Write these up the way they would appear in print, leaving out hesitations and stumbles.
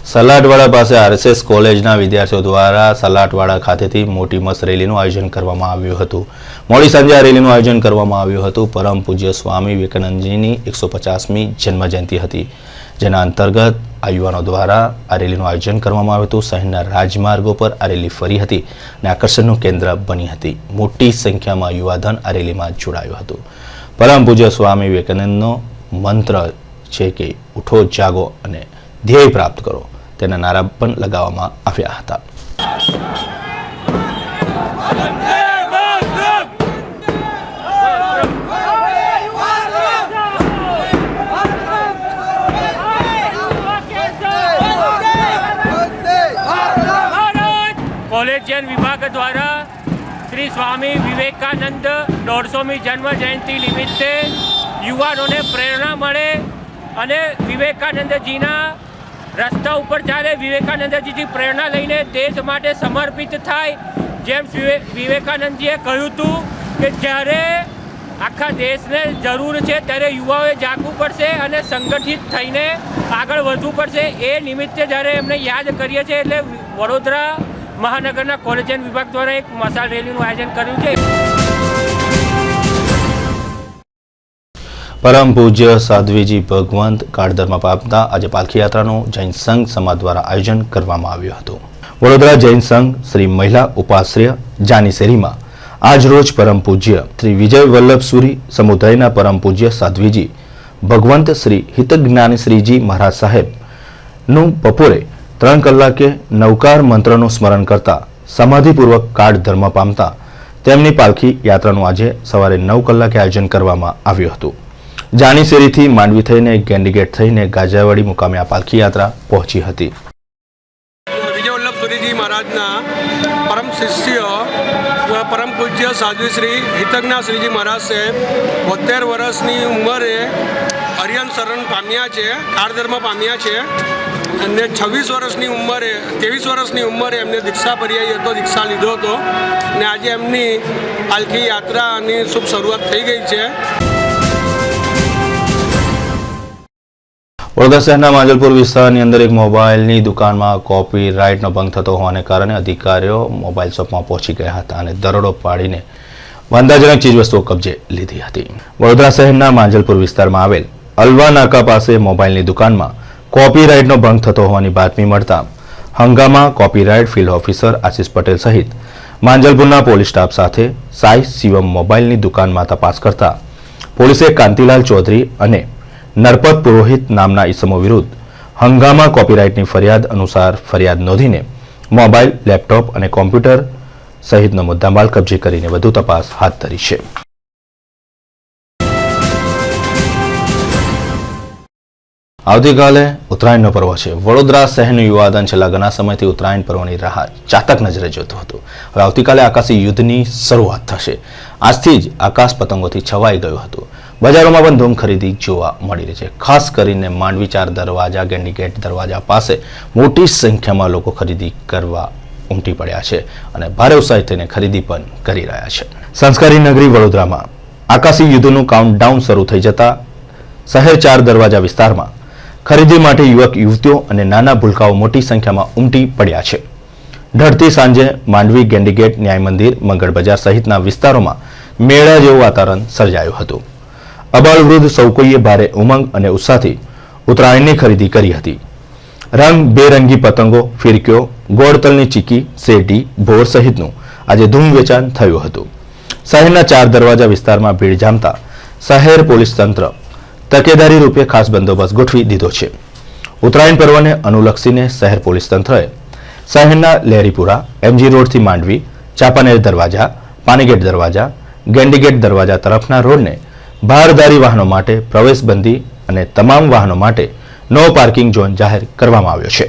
સલાટવાડા પાસે આરએસએસ કોલેજના વિદ્યાર્થીઓ દ્વારા સલાટવાડા ખાતેથી મોટી મસ્ત રેલીનું આયોજન કરવામાં આવ્યું હતું। મોડી સાંજે આ રેલીનું આયોજન કરવામાં આવ્યું હતું। પરમ પૂજ્ય સ્વામી વિવેકાનંદજીની 150મી જન્મજયંતિ હતી, જેના અંતર્ગત આ યુવાનો દ્વારા આ રેલીનું આયોજન કરવામાં આવ્યું હતું। શહેરના રાજમાર્ગો પર આ રેલી ફરી હતી અને આકર્ષણનું કેન્દ્ર બની હતી। મોટી સંખ્યામાં યુવાધન આ રેલીમાં જોડાયું હતું। પરમ પૂજ્ય સ્વામી વિવેકાનંદનો મંત્ર છે કે ઉઠો, જાગો અને ધ્યેય પ્રાપ્ત કરો, તેના નારા પણ લગાવવામાં આવ્યા હતા। કોલેજિયન વિભાગ દ્વારા શ્રી સ્વામી વિવેકાનંદ 150મી જન્મ જયંતિ નિમિત્તે યુવાનોને પ્રેરણા મળે અને વિવેકાનંદજીના રસ્તા ઉપર ચાલે, વિવેકાનંદજીથી પ્રેરણા લઈને દેશ માટે સમર્પિત થાય। જેમ વિવેકાનંદજીએ કહ્યું હતું કે જ્યારે આખા દેશને જરૂર છે ત્યારે યુવાઓએ જાગવું પડશે અને સંગઠિત થઈને આગળ વધવું પડશે। એ નિમિત્તે જ્યારે એમને યાદ કરીએ છીએ એટલે વડોદરા મહાનગરના કોલેજિયન વિભાગ દ્વારા એક મશાલ રેલીનું આયોજન કર્યું છે। પરમ પૂજ્ય સાધ્વીજી ભગવંત કાળધર્મ પામતા આજે પાલખી યાત્રાનું જૈન સંઘ સમાજ દ્વારા આયોજન કરવામાં આવ્યું હતું। વડોદરા જૈન સંઘ શ્રી મહિલા ઉપાશ્રય જાની શેરીમાં આજ રોજ પરમ પૂજ્ય શ્રી વિજય વલ્લભસુરી સમુદાયના પરમ પૂજ્ય સાધ્વીજી ભગવંત શ્રી હિતજ્ઞાની શ્રીજી મહારાજ સાહેબનું બપોરે 3 કલાકે નવકાર મંત્રનું સ્મરણ કરતા સમાધિપૂર્વક કાળ ધર્મ પામતા તેમની પાલખી યાત્રાનું આજે સવારે 9 કલાકે આયોજન કરવામાં આવ્યું હતું। જાની શેરીથી માંડવી થઈને ગેન્ડીગેટ થઈને ગાજાવાડી મુકામે આ પાલખી યાત્રા પહોંચી હતી। વિજય વલ્લભસુરીજી મહારાજના પરમ શિષ્ય પરમ પૂજ્ય સાધ્વી શ્રી હિતજ્ઞા શ્રીજી મહારાજ સાહેબ 72 વર્ષની ઉંમરે હરિયન શરણ પામ્યા છે, કાળ ધર્મ પામ્યા છે અને 23 વર્ષની ઉંમરે એમને દીક્ષા પર્યાય હતો, દીક્ષા લીધો હતો અને આજે એમની પાલખી યાત્રાની શુભ શરૂઆત થઈ ગઈ છે। વડોદરા શહેરના માંજલપુર વિસ્તારની અંદર એક મોબાઈલની દુકાનમાં કોપીરાઇટનો ભંગ થતો હોવાને કારણે અધિકારીઓ મોબાઈલ શોપમાં પહોંચી ગયા હતા અને દરોડો પાડીને વાંધાજનક ચીજવસ્તુઓ કબજે લીધી હતી। વડોદરા શહેરના માંજલપુર વિસ્તારમાં આવેલ અલવા નાકા પાસે મોબાઈલની દુકાનમાં કોપીરાઇટનો ભંગ થતો હોવાની બાતમી મળતા Hungama copyright field officer Ashish Patel સહિત માંજલપુરના પોલીસ સ્ટાફ સાથે સાઈ શિવમ મોબાઈલની દુકાનમાં તપાસ કરતા પોલીસે કાંતિલાલ ચૌધરી અને નરપત પુરોહિત નામના ઈસમો વિરુદ્ધ હંગામા કોપીરાઇટની ફરિયાદ અનુસાર ફરિયાદ નોંધીને મોબાઈલ, લેપટોપ અને કોમ્પ્યુટર સહિતનો મુદ્દામાલ કબજે કરીને વધુ તપાસ હાથ ધરી છે। આવતીકાલે ઉત્તરાયણનો પર્વ છે। વડોદરા શહેરનું યુવાધન છેલ્લા ઘણા સમયથી ઉત્તરાયણ પર્વની રાહ ચાતક નજરે જોતું હતું। હવે આવતીકાલે આકાશી યુદ્ધની શરૂઆત થશે। આજથી જ આકાશ પતંગોથી છવાઈ ગયું હતું। બજારોમાં પણ ધૂમ ખરીદી જોવા મળી રહી છે। ખાસ કરીને માંડવી 4 દરવાજા, ગેન્ડીગેટ દરવાજા પાસે મોટી સંખ્યામાં લોકો ખરીદી કરવા ઉમટી પડ્યા છે અને ભારે ઉત્સાહિત થઈને ખરીદી પણ કરી રહ્યા છે। સંસ્કારી નગરી વડોદરામાં આકાશી યુદ્ધનું કાઉન્ટડાઉન શરૂ થઈ જતા શહેર 4 દરવાજા વિસ્તારમાં ખરીદી માટે યુવક યુવતીઓ અને નાના ભૂલકાઓ મોટી સંખ્યામાં ઉમટી પડ્યા છે। ઢળતી સાંજે માંડવી, ગેન્ડીગેટ, ન્યાય મંદિર, મંગળ બજાર સહિતના વિસ્તારોમાં મેળા જેવું વાતાવરણ સર્જાયું હતું। અબાલ વૃદ્ધ સૌ કોઈએ ભારે ઉમંગ અને ઉત્સાહથી ઉત્તરાયણની ખરીદી કરી હતી। રંગ બેરંગી પતંગો, ફિરકીઓ, ગોળતલની ચીકી, શેરડી, ભોર સહિતનું આજે ધૂમ વેચાણ થયું હતું। શહેરના 4 દરવાજા વિસ્તારમાં ભીડ જામતા શહેર પોલીસ તંત્ર તકેદારી રૂપે ખાસ બંદોબસ્ત ગોઠવી દીધો છે। ઉત્તરાયણ પર્વને અનુલક્ષીને શહેર પોલીસ તંત્રએ શહેરના લહેરીપુરા, એમજી રોડથી માંડવી, ચાંપાનેર દરવાજા, પાનીગેટ દરવાજા, ગેન્ડીગેટ દરવાજા તરફના રોડને ભારદારી વાહનો માટે પ્રવેશબંધી અને તમામ વાહનો માટે નો પાર્કિંગ ઝોન જાહેર કરવામાં આવ્યો છે।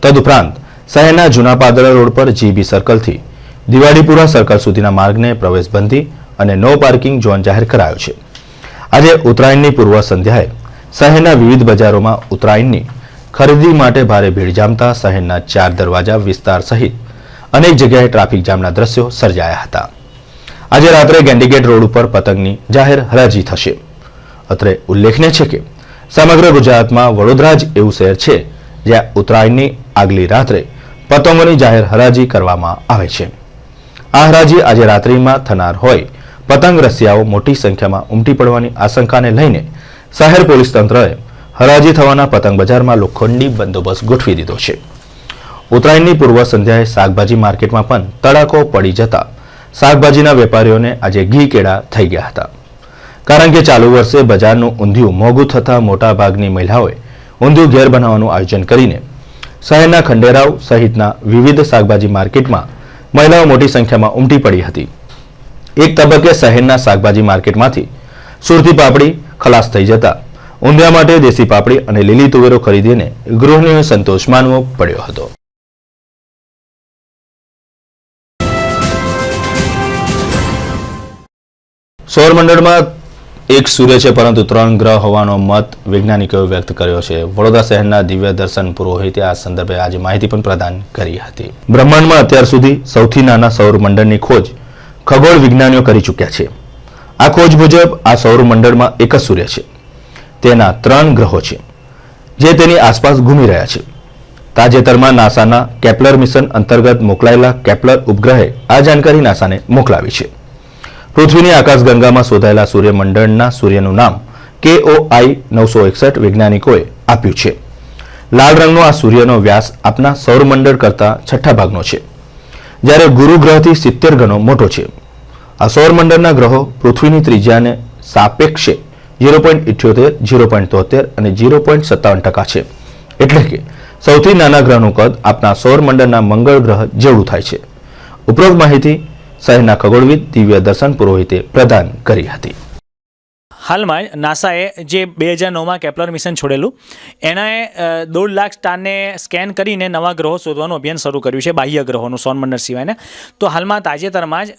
તદુપરાંત શહેરના જૂના પાદરા રોડ પર જીબી સર્કલથી દિવાળીપુરા સર્કલ સુધીના માર્ગને પ્રવેશબંધી અને નો પાર્કિંગ ઝોન જાહેર કરાયો છે। આજે ઉત્તરાયણની પૂર્વ સંધ્યાએ શહેરના વિવિધ બજારોમાં ઉત્તરાયણની ખરીદી માટે ભારે ભીડ જામતા શહેરના 4 દરવાજા વિસ્તાર સહિત અનેક જગ્યાએ ટ્રાફિક જામના દ્રશ્યો સર્જાયા હતા। આજે રાત્રે ગેન્ડીગેટ રોડ ઉપર પતંગની જાહેર હરાજી થશે। અત્રે ઉલ્લેખનીય છે કે સમગ્ર ગુજરાતમાં વડોદરા જ એવું શહેર છે જ્યાં ઉત્તરાયણની આગલી રાત્રે પતંગોની જાહેર હરાજી કરવામાં આવે છે. આ હરાજી આજે રાત્રિમાં થનાર હોય પતંગ રસિયાઓ મોટી સંખ્યામાં ઉમટી પડવાની આશંકાને લઈને શહેર પોલીસ તંત્રએ હરાજી થવાના પતંગ બજારમાં લોખંડી બંદોબસ્ત ગોઠવી દીધો છે. ઉત્તરાયણની પૂર્વ સંધ્યાએ શાકભાજી માર્કેટમાં પણ તડાકો પડી જતા શાકભાજીના વેપારીઓને આજે ઘી કેળા થઈ ગયા હતા. કારણ કે ચાલુ વર્ષે બજારનું ઊંધિયું મોંઘું થતાં મોટાભાગની મહિલાઓએ ઊંધિયું ઘેર બનાવવાનું આયોજન કરીને શહેરના ખંડેરાવ સહિતના વિવિધ શાકભાજી માર્કેટમાં મહિલાઓ મોટી સંખ્યામાં ઉમટી પડી હતી. એક તબક્કે શહેરના શાકભાજી માર્કેટમાંથી સુરતી પાપડી ખલાસ થઈ જતા ઊંધિયા માટે દેશી પાપડી અને લીલી તુવેરો ખરીદીને ગૃહિણીઓએ સંતોષ માનવો પડ્યો હતો. સૌરમંડળમાં એક સૂર્ય છે પરંતુ 3 ગ્રહ હોવાનો મત વૈજ્ઞાનિકોએ વ્યક્ત કર્યો છે. વડોદરા શહેરના દિવ્ય દર્શન પુરોહિતે આ સંદર્ભે આજે માહિતી પણ પ્રદાન કરી હતી. બ્રહ્માંડમાં અત્યાર સુધી સૌથી નાના સૌરમંડળની ખોજ ખગોળ વિજ્ઞાનીઓ કરી ચૂક્યા છે. આ ખોજ મુજબ આ સૌરમંડળમાં એક જ સૂર્ય છે. તેના 3 ગ્રહો છે જે તેની આસપાસ ઘૂમી રહ્યા છે. તાજેતરમાં નાસાના કેપ્લર મિશન અંતર્ગત મોકલાયેલા કેપ્લર ઉપગ્રહે આ જાણકારી નાસાને મોકલાવી છે. પૃથ્વીની આકાશગંગામાં શોધાયેલા સૂર્યમંડળના સૂર્યનું નામ KOI 961 વૈજ્ઞાનિકોએ આપ્યું છે. લાલ રંગનો આ સૂર્યનો વ્યાસ આપણા સૌરમંડળ કરતાં 6થા ભાગનો છે, જ્યારે ગુરુ ગ્રહથી 70 ગણો મોટો છે. આ સૌરમંડળના ગ્રહો પૃથ્વીની ત્રિજ્યાને સાપેક્ષે 0.78, 0.73 અને 0.57% છે. એટલે કે સૌથી નાના ગ્રહનું કદ આપણા સૌરમંડળના મંગળ ગ્રહ જેવડું થાય છે. ઉપરોક્ત માહિતી શહેરના ખગોળવિદ દિવ્ય દર્શન પુરોહિતે પ્રદાન કરી હતી. હાલમાં નાસાએ જે 2009માં કેપ્લર મિશન છોડેલું એણે 1.5 લાખ સ્ટારને સ્કેન કરીને નવા ગ્રહો શોધવાનું અભિયાન શરૂ કર્યું છે, બાહ્ય ગ્રહોનું, સૌરમંડળ સિવાયને. તો હાલમાં તાજેતરમાં જ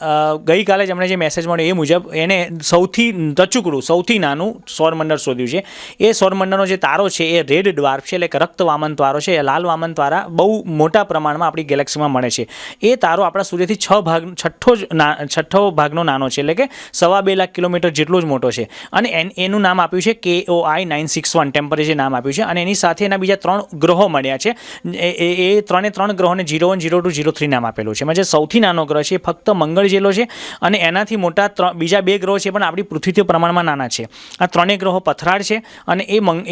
ગઈકાલે જ અમને જે મેસેજ મળ્યો એ મુજબ એને સૌથી ટચુકડું, સૌથી નાનું સૌરમંડળ શોધ્યું છે. એ સૌરમંડળનો જે તારો છે એ રેડ ડ્વાર્ફ છે, એટલે કે રક્ત વામન તારો છે. એ લાલ વામન તારા બહુ મોટા પ્રમાણમાં આપણી ગેલેક્સીમાં મળે છે. એ તારો આપણા સૂર્યથી 6 ભાગનો નાનો છે, એટલે કે 2.25 લાખ કિલોમીટર જેટલો જ મોટો છે. અને એનું નામ આપ્યું છે KOI 961 ટેમ્પરેચર નામ આપ્યું છે. અને એની સાથે એના બીજા 3 ગ્રહો મળ્યા છે. એ 3 ગ્રહોને 01, 02, 03 નામ આપેલું છે. જે સૌથી નાનો ગ્રહ છે એ ફક્ત મંગળ જેટલો છે અને એનાથી મોટા બીજા 2 ગ્રહો છે પણ આપણી પૃથ્વીથી પ્રમાણમાં નાના છે. આ 3 ગ્રહો પથરાળ છે અને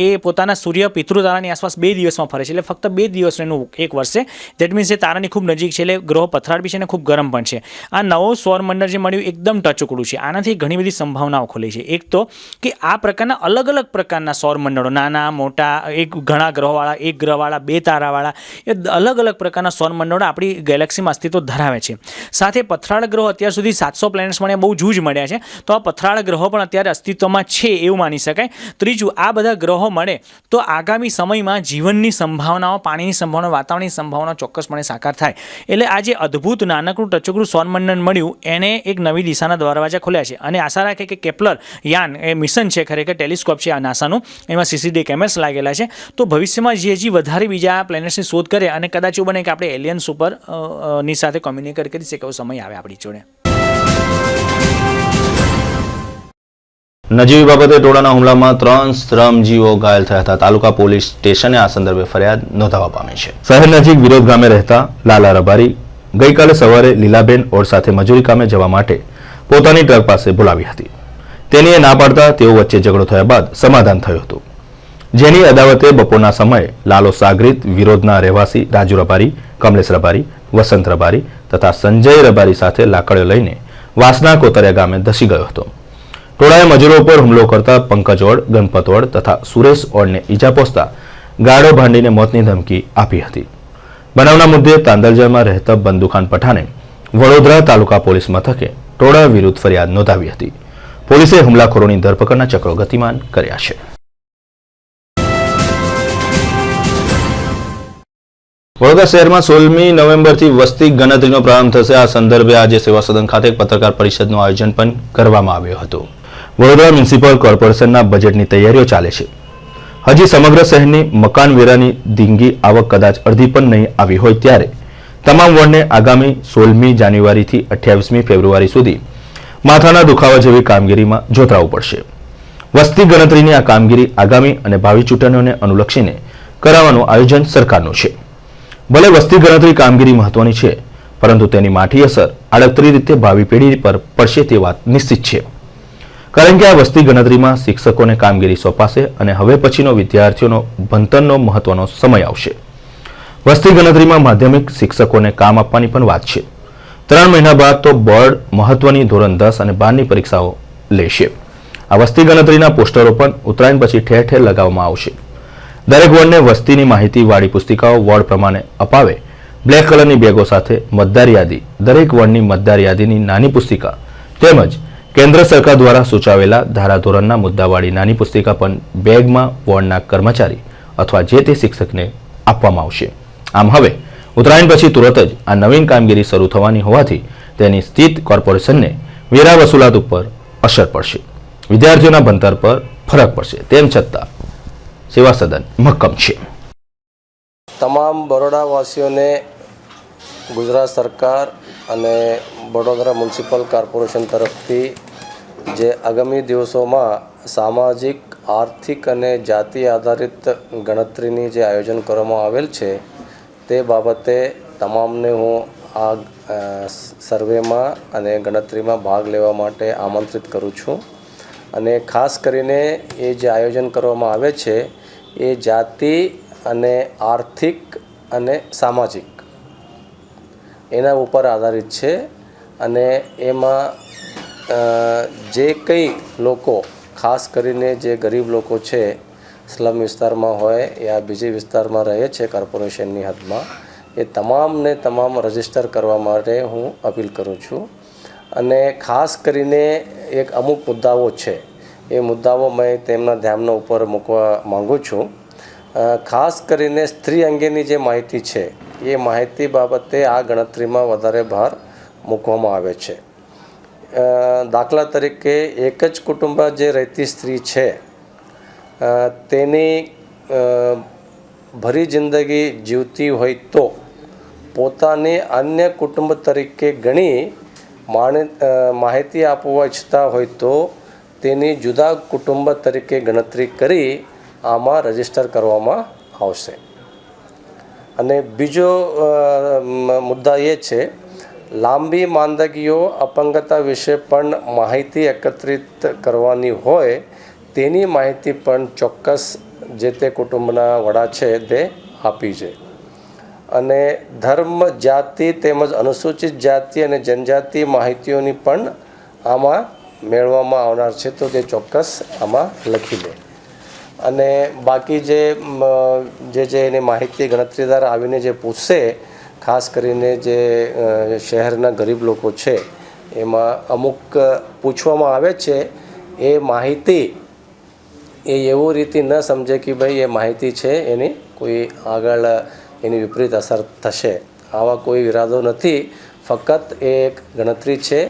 એ પોતાના સૂર્ય પિતૃ તારાની આસપાસ 2 દિવસમાં ફરે છે, એટલે ફક્ત 2 દિવસ એનું એક વર્ષે. દેટ મીન્સ એ તારાની ખૂબ નજીક છે, એટલે ગ્રહો પથરાળ બી છે અને ખૂબ ગરમ પણ છે. આ નવો સૌરમંડળ જે મળ્યું એકદમ ટચુકડું છે. આનાથી ઘણી બધી સંભાવનાઓ ખુલી છે. એક તો કે આ પ્રકારના અલગ અલગ પ્રકારના સૌરમંડળો, નાના મોટા, એક ઘણા ગ્રહોવાળા, એક ગ્રહવાળા, 2 તારાવાળા, એ અલગ અલગ પ્રકારના સૌરમંડળો આપણી ગેલેક્સીમાં અસ્તિત્વ ધરાવે છે. સાથે પથરાળ ગ્રહો અત્યાર સુધી 700 પ્લેનેટ્સ મળ્યા, બહુ જૂજ મળ્યા છે. તો આ પથરાળ ગ્રહો પણ અત્યારે અસ્તિત્વમાં છે એવું માની શકાય. ત્રીજું, આ બધા ગ્રહો મળે તો આગામી સમયમાં જીવનની સંભાવનાઓ, પાણીની સંભાવના, વાતાવરણની સંભાવના ચોક્કસપણે સાકાર થાય. એટલે આ જે અદ્ભુત નાનકડું ટચુકડું સૌરમંડળ મળ્યું એને એક નવી દિશાના દરવાજા ખોલ્યા છે. અને આશા રાખે કે કેપ્લર યાન એ મિશન છે, ખરેખર ટેલિસ્કોપ છે આ નાસાનું, એમાં CCD કેમેરાસ લાગેલા છે. તો ભવિષ્યમાં હજી વધારે બીજા પ્લેનેટ્સની શોધ કરે અને કદાચ એવું બને કે આપણે એલિયન્સ ઉપર ની સાથે કોમ્યુનિકેટ કરી શકે એવો સમય આવે આપણી જોડે. નજીવી બાબતે ટોળાના હુમલામાં 3 શ્રમજીવીઓ ઘાયલ થયા હતા. તાલુકા પોલીસ સ્ટેશને આ સંદર્ભે ફરિયાદ નોંધાવવા પામી છે. શહેર નજીક વિરોધ ગામે રહેતા લાલા રબારી ગઈકાલે સવારે લીલાબેન ઓડ સાથે મજૂરી કામે જવા માટે પોતાની ટ્રક પાસે બોલાવી હતી. તેની ના પાડતા તેઓ વચ્ચે ઝઘડો થયા બાદ સમાધાન થયું હતું, જેની અદાવતે બપોરના સમયે લાલો સાગરીત વિરોધના રહેવાસી રાજુ રબારી, કમલેશ રબારી, વસંત રબારી તથા સંજય રબારી સાથે લાકડીઓ લઈને વાસના કોતરિયા ગામે ધસી ગયો હતો. ટોળાએ મજૂરો પર હુમલો કરતા પંકજ ઓડ, ગણપત ઓડ તથા સુરેશ ઓડને ઈજા પહોંચતા ગાડો ભાંડીને મોતની ધમકી આપી હતી. બનાવના મુદ્દે તાંદલજામાં રહેતા બંદુખાન પઠાણે વડોદરા તાલુકા પોલીસ મથકે ટોળા વિરુદ્ધ ફરિયાદ નોંધાવી હતી. પોલીસે હુમલાખોરોની ધરપકડના ચક્રો ગતિમાન કર્યા છે. વડોદરા શહેરમાં 16મી નવેમ્બરથી વસ્તી ગણતરીનો પ્રારંભ થશે. આ સંદર્ભે આજે સેવા સદન ખાતે પત્રકાર પરિષદનું આયોજન પણ કરવામાં આવ્યું હતું. વડોદરા મ્યુનિસિપલ કોર્પોરેશનના બજેટની તૈયારીઓ ચાલે છે. હજી સમગ્ર શહેરની મકાન વેરાની ધીંગી આવક કદાચ અડધી પણ નહીં આવી હોય ત્યારે તમામ વોર્ડને આગામી 16મી જાન્યુઆરીથી 28મી ફેબ્રુઆરી સુધી માથાના દુખાવા જેવી કામગીરીમાં જોતરાવું પડશે. વસ્તી ગણતરીની આ કામગીરી આગામી અને ભાવિ ચૂંટણીઓને અનુલક્ષીને કરાવવાનું આયોજન સરકારનું છે. ભલે વસ્તી ગણતરી કામગીરી મહત્વની છે, પરંતુ તેની માઠી અસર આડકતરી રીતે ભાવિ પેઢી પર પડશે તે વાત નિશ્ચિત છે. કારણ કે આ વસ્તી ગણતરીમાં શિક્ષકોને કામગીરી સોંપાશે અને હવે પછીનો વિદ્યાર્થીઓનો ભણતરનો મહત્વનો સમય આવશે. વસ્તી ગણતરીમાં માધ્યમિક શિક્ષકોને કામ આપવાની પણ વાત છે. 3 મહિના બાદ તો બોર્ડ મહત્વની ધોરણ 10 અને 12ની પરીક્ષાઓ લેશે. આ વસ્તી ગણતરીના પોસ્ટરો પણ ઉત્તરાયણ પછી ઠેર ઠેર લગાવવામાં આવશે. દરેક વોર્ડને વસ્તીની માહિતીવાળી પુસ્તિકાઓ વોર્ડ પ્રમાણે અપાવે. બ્લેક કલરની બેગો સાથે મતદાર યાદી, દરેક વોર્ડની મતદાર યાદીની નાની પુસ્તિકા તેમજ કેન્દ્ર સરકાર દ્વારા સૂચવેલા ધારાધોરણના મુદ્દાવાળી નાની પુસ્તિકા પણ બેગમાં વોર્ડના કર્મચારી અથવા જે તે શિક્ષકને આપવામાં આવશે. આમ હવે ઉત્તરાયણ પછી તુરત જ આ નવીન કામગીરી શરૂ થવાની હોવાથી તેની સ્થિત કોર્પોરેશનને વેરા વસૂલાત ઉપર અસર પડશે. વિદ્યાર્થીઓના ભણતર પર ફરક પડશે. તેમ છતાં સેવા સદન મક્કમ છે. તમામ બરોડાવાસીઓને ગુજરાત સરકાર અને વડોદરા મ્યુનિસિપલ કોર્પોરેશન તરફથી જે આગામી દિવસોમાં સામાજિક, આર્થિક અને જાતિ આધારિત ગણતરીની જે આયોજન કરવામાં આવેલ છે તે બાબતે તમામને હું આ સર્વેમાં અને ગણતરીમાં ભાગ લેવા માટે આમંત્રિત કરું છું. અને ખાસ કરીને એ જે આયોજન કરવામાં આવે છે એ જાતિ અને આર્થિક અને સામાજિક એના ઉપર આધારિત છે. અને એમાં જે કંઈ લોકો, ખાસ કરીને જે ગરીબ લોકો છે, સ્લમ વિસ્તારમાં હોય યા બીજી વિસ્તારમાં રહે છે કોર્પોરેશનની હદમાં, એ તમામને તમામ રજિસ્ટર કરવા માટે હું અપીલ કરું છું. અને ખાસ કરીને એક અમુક મુદ્દાઓ છે, એ મુદ્દાઓ મેં તેમના ધ્યાન ઉપર મૂકવા માગું છું. ખાસ કરીને સ્ત્રી અંગેની જે માહિતી છે એ માહિતી બાબતે આ ગણતરીમાં વધારે ભાર મૂકવામાં આવે છે. દાખલા તરીકે એક જ કુટુંબમાં જે રહેતી સ્ત્રી છે તેની ભરી જિંદગી જીવતી હોય તો પોતાની અન્ય કુટુંબ તરીકે ગણી માહિતી આપવા ઈચ્છતા હોય તો તેની જુદા કુટુંબ તરીકે ગણતરી કરી આમાં રજીસ્ટર કરવામાં આવશે. અને બીજો મુદ્દા એ છે, લાંબી માંદગીઓ, અપંગતા વિશે પણ માહિતી એકત્રિત કરવાની હોય તેની માહિતી પણ ચોક્કસ જે તે કુટુંબના વડા છે તે આપી છે. અને ધર્મ, જાતિ તેમજ અનુસૂચિત જાતિ અને જનજાતિ માહિતીઓની પણ આમાં મેળવવામાં આવનાર છે તો તે ચોક્કસ આમાં લખી લે. અને બાકી જે એની માહિતી ગણતરીદાર આવીને જે પૂછશે, ખાસ કરીને જે શહેરના ગરીબ લોકો છે એમાં અમુક પૂછવામાં આવે છે, એ માહિતી એ એવું રીતે ન સમજે કે ભાઈ એ માહિતી છે એની કોઈ આગળ એની વિપરીત અસર થશે. આવા કોઈ ઈરાદો નથી, ફક્ત એક ગણતરી છે.